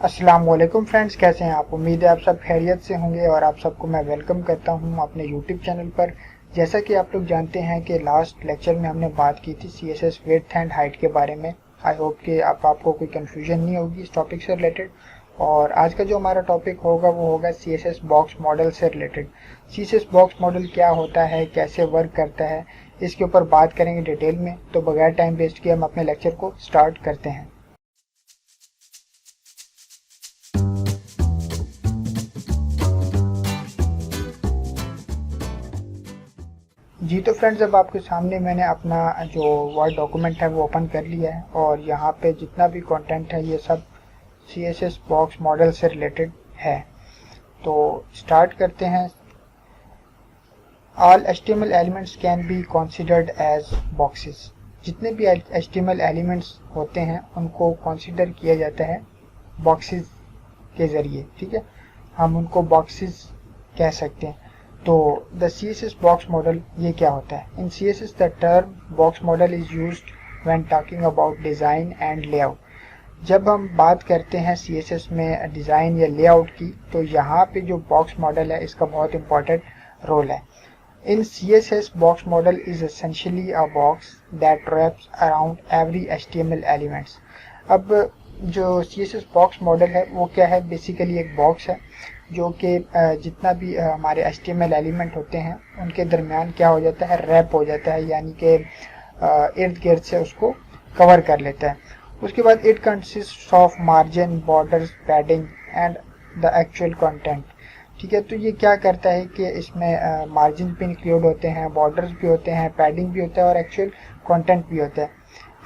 अस्सलाम वालेकुम फ्रेंड्स, कैसे हैं आप। उम्मीद है आप सब खैरियत से होंगे और आप सबको मैं वेलकम करता हूं अपने यूट्यूब चैनल पर। जैसा कि आप लोग जानते हैं कि लास्ट लेक्चर में हमने बात की थी सीएसएस विड्थ एंड हाइट के बारे में। आई होप कि आपको कोई कंफ्यूजन नहीं होगी इस टॉपिक से रिलेटेड। और आज का जो हमारा टॉपिक होगा वो होगा सीएसएस बॉक्स मॉडल से रिलेटेड। सीएसएस बॉक्स मॉडल क्या होता है, कैसे वर्क करता है, इसके ऊपर बात करेंगे डिटेल में। तो बगैर टाइम वेस्ट किए हम अपने लेक्चर को स्टार्ट करते हैं। जी तो फ्रेंड्स, अब आपके सामने मैंने अपना जो वर्ड डॉक्यूमेंट है वो ओपन कर लिया है और यहाँ पे जितना भी कंटेंट है ये सब सीएसएस बॉक्स मॉडल से रिलेटेड है। तो स्टार्ट करते हैं। All HTML elements can be considered as boxes. जितने भी एचटीएमएल एलिमेंट्स होते हैं उनको कंसीडर किया जाता है बॉक्सेस के ज़रिए, ठीक है। हम उनको बॉक्सेस कह सकते हैं। तो द CSS बॉक्स मॉडल ये क्या होता है। In CSS the term box model is used when talking about design and layout. जब हम बात करते हैं CSS में डिज़ाइन या लेआउट की, तो यहाँ पे जो बॉक्स मॉडल है इसका बहुत इंपॉर्टेंट रोल है। In CSS box model is essentially a box that wraps around every HTML elements. अब जो CSS बॉक्स मॉडल है वो क्या है, बेसिकली एक बॉक्स है जो कि जितना भी हमारे HTML एलिमेंट होते हैं उनके दरमियान क्या हो जाता है, रैप हो जाता है, यानी कि इर्द गिर्द से उसको कवर कर लेता है। उसके बाद it consist of margin, borders, padding and the actual content, ठीक है। तो ये क्या करता है कि इसमें मार्जिन भी इंक्लूड होते हैं, बॉर्डर्स भी होते हैं, पैडिंग भी होता है और एक्चुअल कंटेंट भी होता है।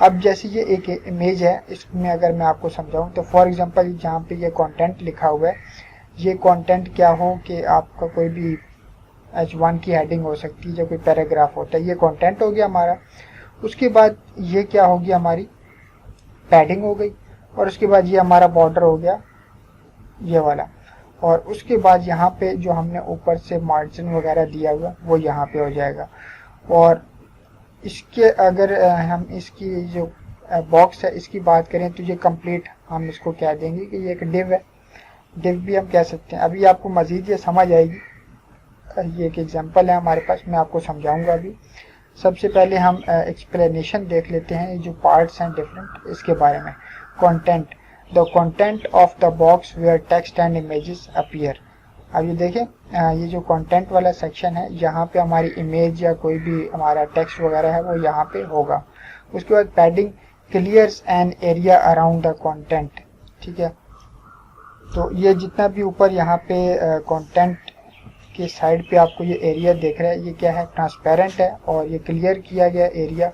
अब जैसे ये एक इमेज है, इसमें अगर मैं आपको समझाऊं तो फॉर एग्जांपल जहाँ पे ये कंटेंट लिखा हुआ है, ये कंटेंट क्या हो कि आपका कोई भी H1 की हेडिंग हो सकती है, जो कोई पैराग्राफ होता है, ये कंटेंट हो गया हमारा। उसके बाद ये क्या होगी, हमारी पैडिंग हो गई। और उसके बाद ये हमारा बॉर्डर हो गया ये वाला। और उसके बाद यहाँ पे जो हमने ऊपर से मार्जिन वगैरह दिया हुआ वो यहाँ पे हो जाएगा। और इसके अगर हम इसकी जो बॉक्स है इसकी बात करें तो ये कंप्लीट हम इसको कह देंगे कि ये एक डिव है। डिव भी हम कह सकते हैं। अभी आपको मज़ीद ये समझ आएगी। ये एक एग्जांपल है हमारे पास, मैं आपको समझाऊंगा अभी। सबसे पहले हम एक्सप्लेनेशन देख लेते हैं, जो पार्ट्स हैं डिफरेंट इसके बारे में। Content, the content of the box where text and images appear. अब ये देखें, ये जो कंटेंट वाला सेक्शन है यहाँ पे हमारी इमेज या कोई भी हमारा टेक्स्ट वगैरह है वो यहाँ पे होगा। उसके बाद padding clears an area around the content, ठीक है। तो ये जितना भी ऊपर यहाँ पे कंटेंट के साइड पे आपको ये एरिया देख रहा है, ये क्या है, ट्रांसपेरेंट है और ये क्लियर किया गया एरिया।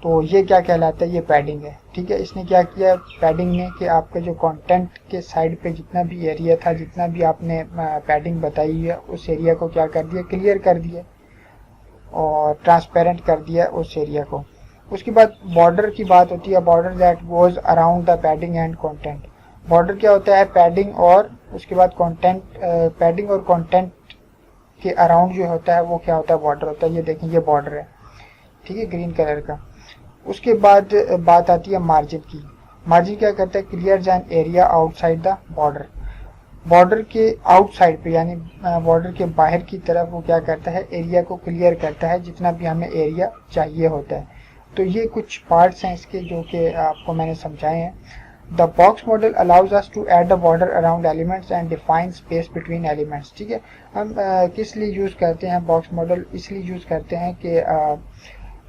तो ये क्या कहलाता है, ये पैडिंग है, ठीक है। इसने क्या किया पैडिंग ने कि आपका जो कंटेंट के साइड पे जितना भी एरिया था, जितना भी आपने पैडिंग बताई है, उस एरिया को क्या कर दिया, क्लियर कर दिया और ट्रांसपेरेंट कर दिया उस एरिया को। उसके बाद बॉर्डर की बात होती है, border that goes around the padding and content. Border क्या होता है, पैडिंग और उसके बाद कंटेंट, पैडिंग और कंटेंट के अराउंड जो होता है वो क्या होता है, बॉर्डर होता है। ये देखें, ये बॉर्डर है, ठीक है, ग्रीन कलर का। उसके बाद बात आती है मार्जिन की। मार्जिन क्या करता है, clear an area outside the border. Border के आउटसाइड पे यानी बॉर्डर के बाहर की तरफ वो क्या करता है, एरिया को क्लियर करता है, जितना भी हमें एरिया चाहिए होता है। तो ये कुछ पार्ट्स हैं इसके जो कि आपको मैंने समझाए हैं। The box model allows us to add a border around elements and define space between elements, ठीक है। हम किस लिए यूज़ करते हैं बॉक्स मॉडल, इसलिए यूज़ करते हैं कि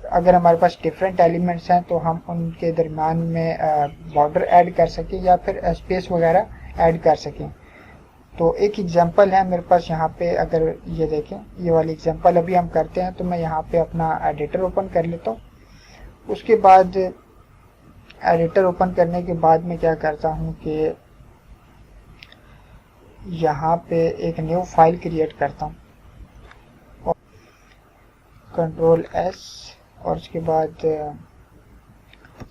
अगर हमारे पास डिफरेंट एलिमेंट्स हैं तो हम उनके दरमियान में बॉर्डर ऐड कर सकें या फिर स्पेस वगैरह ऐड कर सकें। तो एक एग्जांपल है मेरे पास यहाँ पे, अगर ये देखें, ये वाली एग्जांपल अभी हम करते हैं। तो मैं यहाँ पे अपना एडिटर ओपन कर लेता हूँ। उसके बाद एडिटर ओपन करने के बाद मैं क्या करता हूँ कि यहाँ पे एक न्यू फाइल क्रिएट करता हूँ और कंट्रोल S और उसके बाद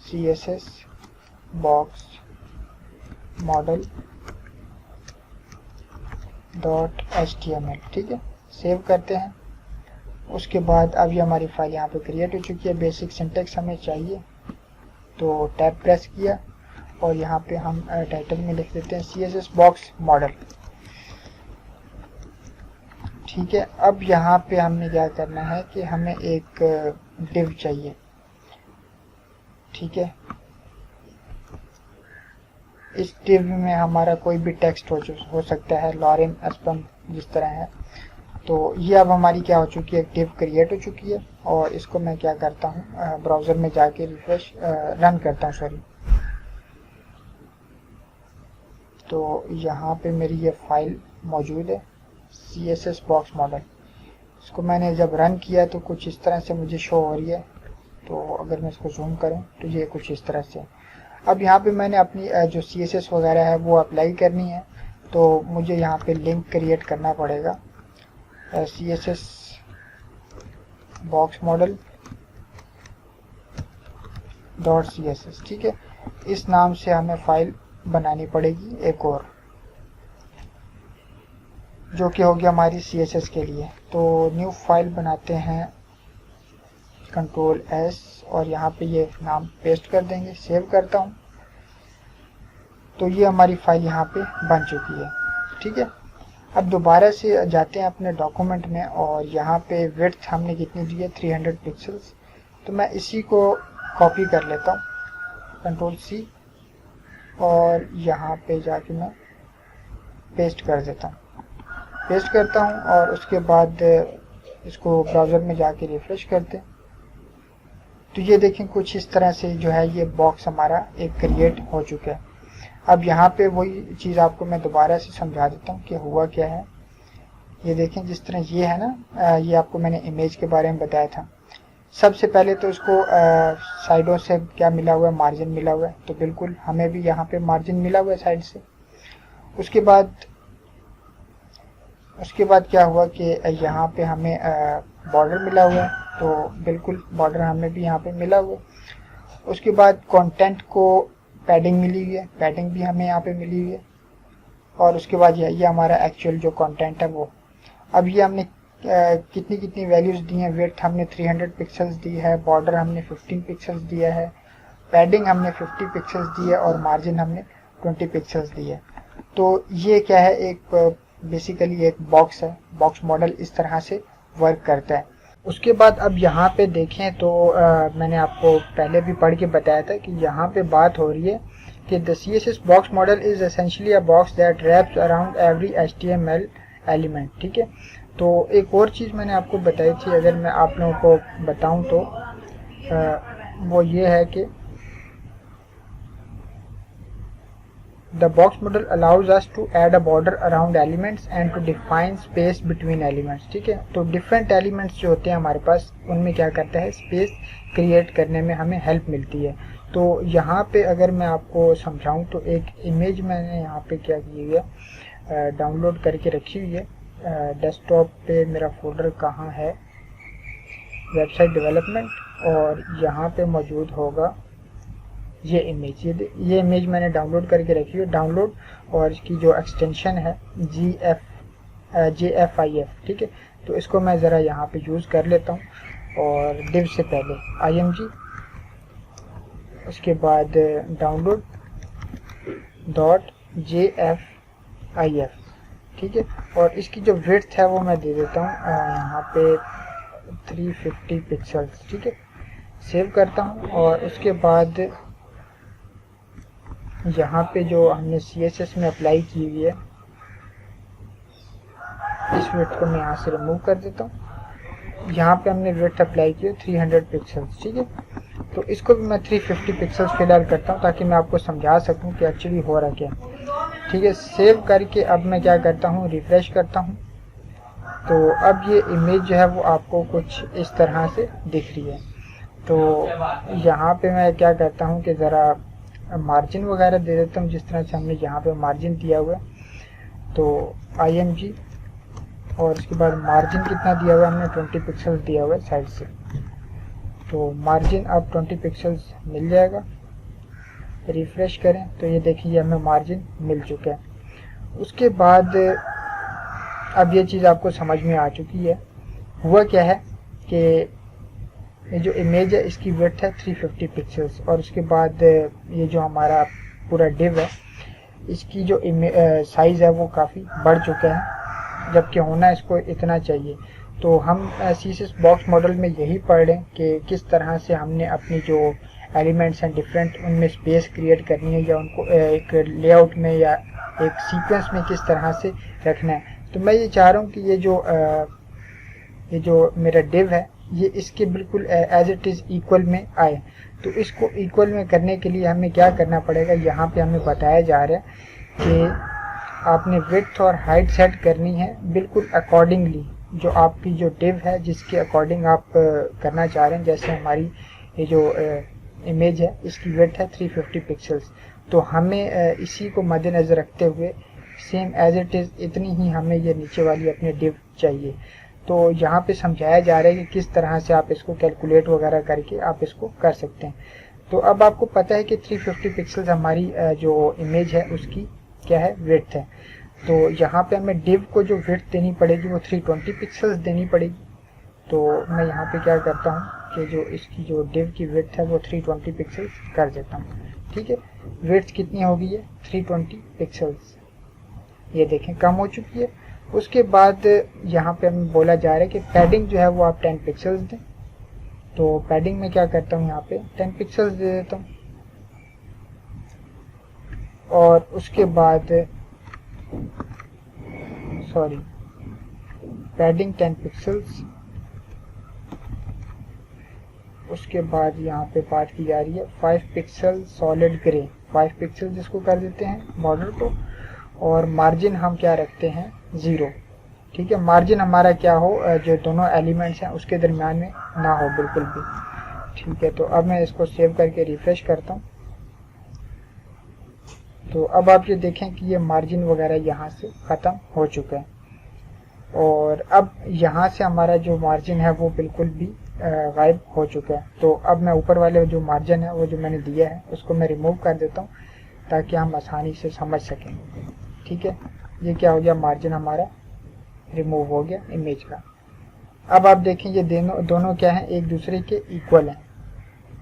CSS बॉक्स मॉडल .html, ठीक है, सेव करते हैं। उसके बाद अब ये हमारी फाइल यहाँ पे क्रिएट हो चुकी है। बेसिक सिंटेक्स हमें चाहिए तो टैब प्रेस किया और यहाँ पे हम टाइटल में लिख देते हैं CSS बॉक्स मॉडल। ठीक है, अब यहाँ पे हमने क्या करना है कि हमें एक डिव चाहिए। ठीक है, इस डिव में हमारा कोई भी टेक्स्ट हो सकता है, लॉरेन एस्पम जिस तरह है। तो ये अब हमारी क्या हो चुकी है, एक डिव क्रिएट हो चुकी है। और इसको मैं क्या करता हूँ, ब्राउज़र में जाके रिफ्रेश रन करता हूँ, सॉरी। तो यहाँ पे मेरी ये फाइल मौजूद है CSS बॉक्स मॉडल। इसको मैंने जब रन किया तो कुछ इस तरह से मुझे शो हो रही है। तो अगर मैं इसको जूम करूँ तो ये कुछ इस तरह से। अब यहाँ पे मैंने अपनी जो CSS वगैरह है वो अप्लाई करनी है। तो मुझे यहाँ पे लिंक क्रिएट करना पड़ेगा, CSS बॉक्स मॉडल .css। ठीक है, इस नाम से हमें फाइल बनानी पड़ेगी एक और, जो कि होगी हमारी CSS के लिए। तो न्यू फाइल बनाते हैं, Ctrl+S, और यहाँ पे ये नाम पेस्ट कर देंगे। सेव करता हूँ तो ये हमारी फाइल यहाँ पे बन चुकी है। ठीक है, अब दोबारा से जाते हैं अपने डॉक्यूमेंट में, और यहाँ पे विड्थ हमने कितनी दी है, 300 पिक्सल्स। तो मैं इसी को कॉपी कर लेता हूँ, Ctrl+C, और यहाँ पे जाके मैं पेस्ट कर देता हूँ। पेस्ट करता हूँ और उसके बाद इसको ब्राउज़र में जाके रिफ्रेश करते हैं। तो ये देखें कुछ इस तरह से जो है ये बॉक्स हमारा एक क्रिएट हो चुका है। अब यहाँ पे वही चीज़ आपको मैं दोबारा से समझा देता हूँ कि हुआ क्या है। ये देखें जिस तरह ये है ना, ये आपको मैंने इमेज के बारे में बताया था। सबसे पहले तो इसको साइडों से क्या मिला हुआ है, मार्जिन मिला हुआ है। तो बिल्कुल हमें भी यहाँ पे मार्जिन मिला हुआ है साइड से। उसके बाद क्या हुआ कि यहाँ पे हमें बॉर्डर मिला हुआ है। तो बिल्कुल बॉर्डर हमें भी यहाँ पे मिला हुआ है। उसके बाद कंटेंट को पैडिंग मिली हुई है, पैडिंग भी हमें यहाँ पे मिली हुई है। और उसके बाद ये हमारा एक्चुअल जो कंटेंट है वो। अब ये हमने कितनी वैल्यूज़ दी हैं। विड्थ हमने 300 पिक्सल्स दी है, बॉर्डर हमने 15 पिक्सल्स दिया है, पैडिंग हमने 50 पिक्सल्स दी है, और मार्जिन हमने 20 पिक्सल्स दी है। तो ये क्या है, एक बेसिकली एक बॉक्स है। बॉक्स मॉडल इस तरह से वर्क करता है। उसके बाद अब यहाँ पे देखें तो मैंने आपको पहले भी पढ़ के बताया था कि यहाँ पे बात हो रही है कि the CSS box model is essentially a box that wraps around every HTML element. ठीक है, तो एक और चीज़ मैंने आपको बताई थी, अगर मैं आप लोगों को बताऊं तो वो ये है कि the box model allows us to add a border around elements and to define space between elements। ठीक है, तो different elements जो होते हैं हमारे पास, उनमें क्या करता है, स्पेस क्रिएट करने में हमें हेल्प मिलती है। तो यहाँ पे अगर मैं आपको समझाऊँ तो एक इमेज मैंने यहाँ पे क्या की हुई है, डाउनलोड करके रखी हुई है। डेस्कटॉप पे मेरा फोल्डर कहाँ है, वेबसाइट डेवलपमेंट, और यहाँ पे मौजूद होगा ये इमेज। ये इमेज मैंने डाउनलोड करके रखी है, डाउनलोड, और इसकी जो एक्सटेंशन है JFIF। ठीक है, तो इसको मैं ज़रा यहाँ पे यूज़ कर लेता हूँ। और डिव से पहले IMG, उसके बाद डाउनलोड .jfif। ठीक है, और इसकी जो विड्थ है वो मैं दे देता हूँ यहाँ पे 350 पिक्सल्स। ठीक है, सेव करता हूँ। और उसके बाद यहाँ पे जो हमने CSS में अप्लाई की हुई है, इस विड्थ को मैं यहाँ से रिमूव कर देता हूँ। यहाँ पे हमने विड्थ अप्लाई की है 300 पिक्सल्स। ठीक है, तो इसको भी मैं 350 पिक्सल्स फिलहाल करता हूँ ताकि मैं आपको समझा सकूँ कि एक्चुअली हो रहा क्या। ठीक है, सेव करके अब मैं क्या करता हूँ, रिफ्रेश करता हूँ। तो अब ये इमेज जो है वो आपको कुछ इस तरह से दिख रही है। तो यहाँ पे मैं क्या करता हूँ कि ज़रा मार्जिन वगैरह दे देता हूँ, जिस तरह से हमने यहाँ पे मार्जिन दिया हुआ है। तो IMG, और उसके बाद मार्जिन कितना दिया हुआ है, हमने 20 पिक्सल्स दिया हुआ है साइड से। तो मार्जिन अब 20 पिक्सल्स मिल जाएगा। रिफ्रेश करें तो ये देखिए हमें मार्जिन मिल चुका है। उसके बाद अब ये चीज़ आपको समझ में आ चुकी है। हुआ क्या है कि ये जो इमेज है इसकी विड्थ है 350 पिक्सल्स, और उसके बाद ये जो हमारा पूरा डिव है, इसकी जो साइज़ है वो काफ़ी बढ़ चुका है, जबकि होना इसको इतना चाहिए। तो हम CSS बॉक्स मॉडल में यही पढ़ रहे हैं कि किस तरह से हमने अपनी जो एलिमेंट्स हैं डिफरेंट, उनमें स्पेस क्रिएट करनी है या उनको एक लेआउट में या एक सीक्वेंस में किस तरह से रखना है। तो मैं ये चाह रहा हूँ कि ये जो मेरा डिव है ये इसके बिल्कुल एज इट इज़ इक्वल में आए। तो इसको इक्वल में करने के लिए हमें क्या करना पड़ेगा, यहाँ पे हमें बताया जा रहा है कि आपने विड्थ और हाइट सेट करनी है बिल्कुल अकॉर्डिंगली, जो आपकी जो डिव है जिसके अकॉर्डिंग आप करना चाह रहे हैं। जैसे हमारी ये जो इमेज है इसकी विड्थ है 350 पिक्सल्स, तो हमें इसी को मद्देनज़र रखते हुए सेम एज इट इज़ इतनी ही हमें ये नीचे वाली अपनी डिव चाहिए। तो यहाँ पे समझाया जा रहा है कि किस तरह से आप इसको कैलकुलेट वगैरह करके आप इसको कर सकते हैं। तो अब आपको पता है कि 350 पिक्सल्स हमारी जो इमेज है उसकी क्या है, विड्थ है। तो यहाँ पे हमें डिव को जो विड्थ देनी पड़ेगी वो 320 पिक्सल्स देनी पड़ेगी। तो मैं यहाँ पे क्या करता हूँ कि जो इसकी जो डिव की विड्थ है वो 320 पिक्सल्स कर देता हूँ। ठीक है, विड्थ कितनी हो गई है, 320 पिक्सल्स, ये देखें कम हो चुकी है। उसके बाद यहाँ पे हमें बोला जा रहा है कि पैडिंग जो है वो आप 10 पिक्सल्स दें। तो पैडिंग में क्या करता हूँ, यहाँ पे 10 पिक्सल्स दे देता हूँ और उसके बाद पैडिंग 10 पिक्सल्स। उसके बाद यहाँ पे बात की जा रही है 5 पिक्सल सॉलिड ग्रे, 5 पिक्सल जिसको कर देते हैं बॉर्डर को, और मार्जिन हम क्या रखते हैं 0। ठीक है, मार्जिन हमारा क्या हो, जो दोनों एलिमेंट्स हैं उसके दरमियान में ना हो बिल्कुल भी। ठीक है, तो अब मैं इसको सेव करके रिफ्रेश करता हूँ। तो अब आप ये देखें कि ये मार्जिन वगैरह यहाँ से ख़त्म हो चुका है और अब यहाँ से हमारा जो मार्जिन है वो बिल्कुल भी गायब हो चुका है। तो अब मैं ऊपर वाले जो मार्जिन है वो जो मैंने दिया है उसको मैं रिमूव कर देता हूँ ताकि हम आसानी से समझ सकें। ठीक है, ये क्या हो गया, मार्जिन हमारा रिमूव हो गया इमेज का। अब आप देखें ये दोनों क्या हैं, एक दूसरे के इक्वल हैं,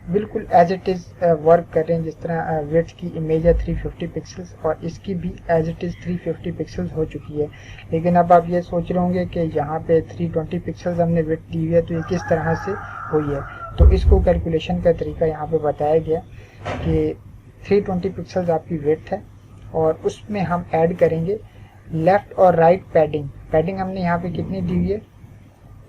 बिल्कुल एज इट इज़ वर्क कर रहे हैं। जिस तरह विड्थ की इमेज है 350 पिक्सल्स और इसकी भी एज इट इज़ 350 पिक्सल्स हो चुकी है। लेकिन अब आप ये सोच रहे होंगे कि यहाँ पे 320 पिक्सल्स हमने विड्थ दी हुई है तो ये किस तरह से हुई है। तो इसको कैलकुलेशन का तरीका यहाँ पे बताया गया कि 320 पिक्सल्स आपकी विड्थ है और उसमें हम ऐड करेंगे लेफ़्ट और राइट पैडिंग। पैडिंग हमने यहाँ पे कितनी दी हुई है,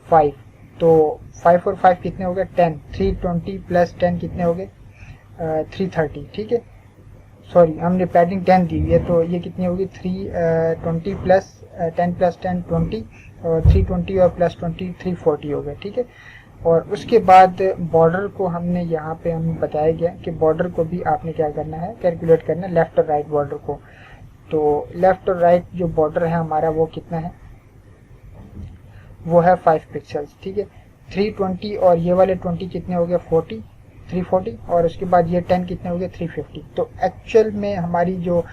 5। तो 5 और 5 कितने हो गए, 10। 320 प्लस 10 कितने हो गए, 330। ठीक है, सॉरी हमने पैडिंग 10 दी हुई है तो ये कितनी होगी, 320 प्लस 10 प्लस 10 20 और 320 और प्लस 20 340 हो गया। ठीक है, और उसके बाद बॉर्डर को हमने यहाँ पे हमें बताया गया कि बॉर्डर को भी आपने क्या करना है, कैलकुलेट करना है लेफ़्ट और राइट बॉर्डर को। तो लेफ़्ट और राइट जो बॉर्डर है हमारा वो कितना है, वो है 5 पिक्सल्स। ठीक है, 320 और ये वाले 20 कितने हो गए, 340 और उसके बाद ये 10 कितने हो गए, 350। तो एक्चुअल में हमारी जो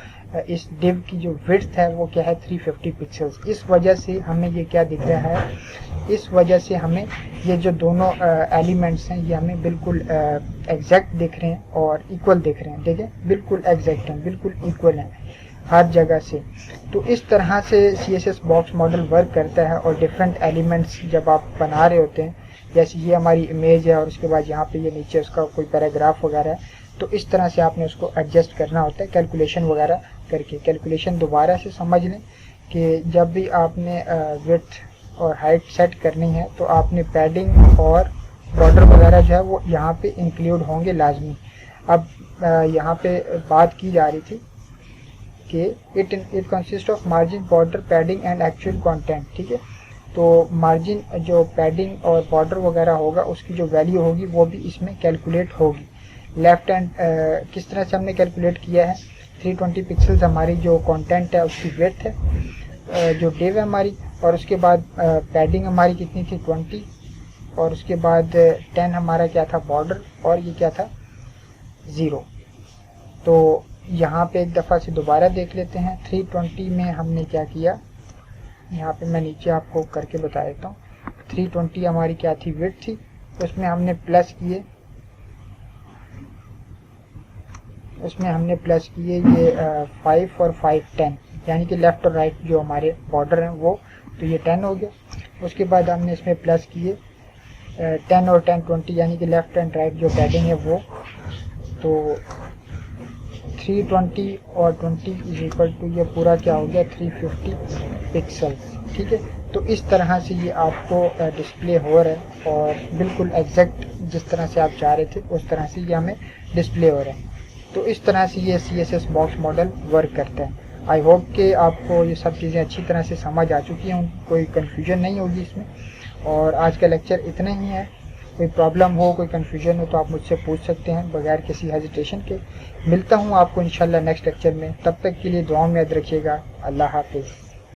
इस डिव की जो विड्थ है वो क्या है, 350 पिक्सल्स। इस वजह से हमें ये क्या दिख रहा है, इस वजह से हमें ये जो दोनों एलिमेंट्स हैं ये हमें बिल्कुल एग्जैक्ट दिख रहे हैं और इक्वल दिख रहे हैं। देखें बिल्कुल एग्जैक्ट हैं, बिल्कुल इक्वल हैं हर जगह से। तो इस तरह से CSS बॉक्स मॉडल वर्क करता है और डिफरेंट एलिमेंट्स जब आप बना रहे होते हैं, जैसे ये हमारी इमेज है और उसके बाद यहाँ पे ये नीचे उसका कोई पैराग्राफ वगैरह है, तो इस तरह से आपने उसको एडजस्ट करना होता है कैलकुलेशन वगैरह करके। कैलकुलेशन दोबारा से समझ लें कि जब भी आपने विड्थ और हाइट सेट करनी है तो आपने पैडिंग और बॉर्डर वगैरह जो है वो यहाँ पे इंक्लूड होंगे लाजमी। अब यहाँ पे बात की जा रही थी कि it consist of margin, border, padding and actual content. ठीक है, तो मार्जिन जो पैडिंग और बॉर्डर वगैरह होगा उसकी जो वैल्यू होगी वो भी इसमें कैलकुलेट होगी। लेफ्ट हैंड किस तरह से हमने कैलकुलेट किया है, 320 पिक्सल्स हमारी जो कंटेंट है उसकी विड्थ है, जो डिव है हमारी, और उसके बाद पैडिंग हमारी कितनी थी 20 और उसके बाद 10 हमारा क्या था बॉर्डर और ये क्या था 0। तो यहाँ पे एक दफ़ा से दोबारा देख लेते हैं। 320 में हमने क्या किया, यहाँ पे मैं नीचे आपको करके बता देता हूँ। 320 हमारी क्या थी, विड्थ थी, उसमें हमने प्लस किए उसमें हमने प्लस किए ये 5 और 5 10, यानी कि लेफ़्ट और राइट जो हमारे बॉर्डर हैं वो, तो ये 10 हो गया। उसके बाद हमने इसमें प्लस किए 10 और 10 20, यानी कि लेफ़्ट एंड राइट जो पैडिंग है वो, तो 320 और 20 इज इक्वल टू ये पूरा क्या हो गया 350 पिक्सल्स। ठीक है, तो इस तरह से ये आपको डिस्प्ले हो रहा है और बिल्कुल एग्जैक्ट जिस तरह से आप चाह रहे थे उस तरह से ये हमें डिस्प्ले हो रहा है। तो इस तरह से ये CSS बॉक्स मॉडल वर्क करता है। आई होप कि आपको ये सब चीज़ें अच्छी तरह से समझ आ चुकी हैं, कोई कन्फ्यूजन नहीं होगी इसमें। और आज का लेक्चर इतना ही है। कोई प्रॉब्लम हो, कोई कन्फ्यूजन हो तो आप मुझसे पूछ सकते हैं बगैर किसी हेजिटेशन के। मिलता हूँ आपको इंशाल्लाह नेक्स्ट लेक्चर में, तब तक के लिए दुआ में याद रखिएगा। अल्लाह हाफिज़।